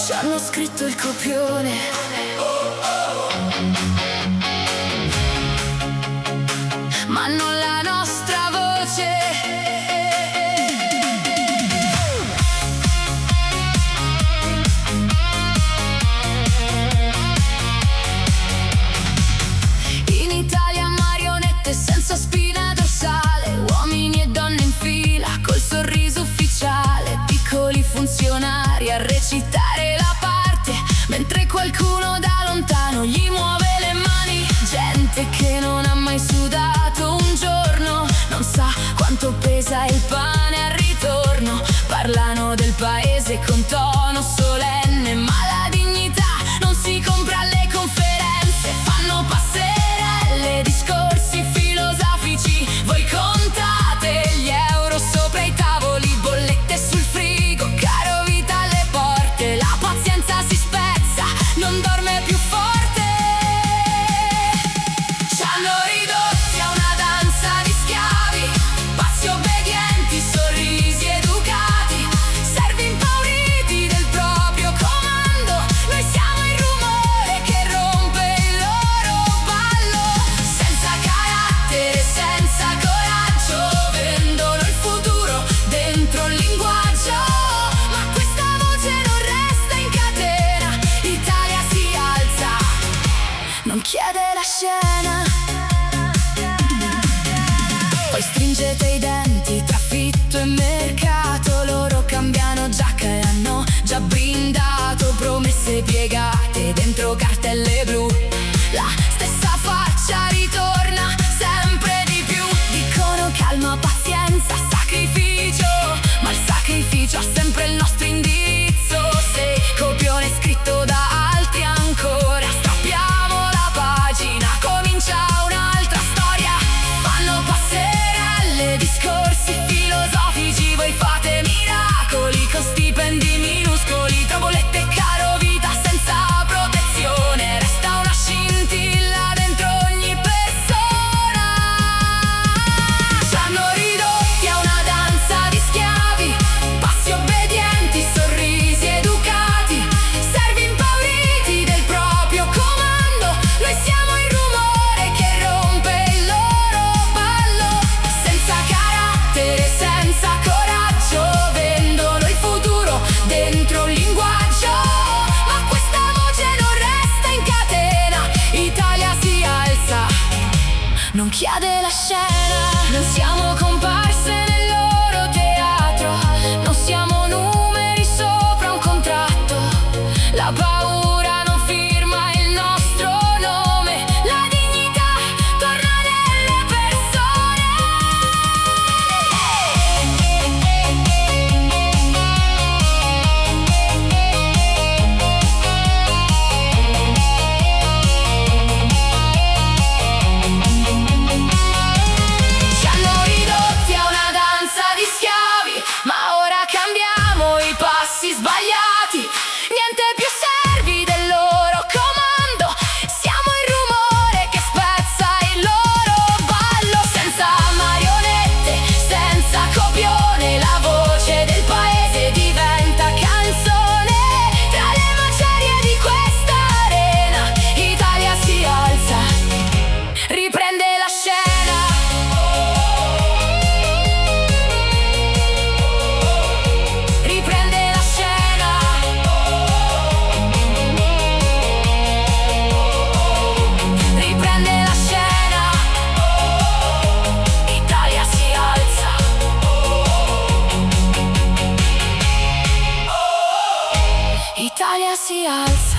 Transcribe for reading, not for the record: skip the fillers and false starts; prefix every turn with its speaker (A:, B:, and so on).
A: Ci hanno scritto il copione, ma non la nostra voce. In Italia marionette senza spina dorsale, uomini e donne in fila col sorriso ufficiale, piccoli funzionari a recitare la parte, mentre qualcuno da lontano gli muove le mani. Gente che non ha mai sudato un giorno, non sa quanto pesa il pane al ritorno. Parlano del paese con tono solenne, ma la dignità non si compra alle conferenze. Fanno passerelle, discorsi filosofici, voi contate gli euro sopra i tavoli, bollette sul frigo, caro vita alle porte. La pazienza si spezza, non dorme più forte. Ci hanno ridotti a una danza di schiavi, passi obbedienti, sorrisi educati, servi impauriti del proprio comando. Noi siamo il rumore che rompe il loro ballo, senza carattere, senza coraggio, vendono il futuro dentro il linguaggio. Ma questa voce non resta in catena, l'Italia si alza, non chiede la scena. Poi stringete i denti tra affitto e mercato, loro cambiano giacca e hanno già brindato, promesse piegate dentro cartelle blu. La stessa faccia ritorna sempre di più, dicono calma, pazienza, sacrificio, ma il sacrificio ha sempre il nostro indirizzo. Se copione scritto da altri ancora, strappiamo la pagina, comincia un'altra storia. Fanno passerelle, discorsi filosofici, voi fate miracoli con stipendi minuscoli, tra bollette e caro vita senza protezione. Resta una scintilla dentro ogni persona. Ci hanno ridotti a una danza di schiavi, passi obbedienti, sorrisi educati, servi impauriti del proprio comando. Noi siamo il rumore che rompe il loro ballo, senza carattere, senza coraggio, vendono il futuro dentro il linguaggio. Ma questa voce non resta in catena, Italia si alza, non chiede la scena. Non siamo comparse nel loro teatro, non siamo numeri sopra un contratto. La paura non firma il nostro nome, la dignità torna nelle persone. Ci hanno ridotti a una danza di schiavi, ma ora cambiamo i passi sbagliati. Niente più servi del loro comando, siamo il rumore che spezza il loro ballo. Senza marionette, senza copione, la voce del paese diventa canzone. Tra le macerie di questa arena, Italia si alza, riprende la scena. Riprende la scena. Riprende la scena. Italia si alza. Italia si alza.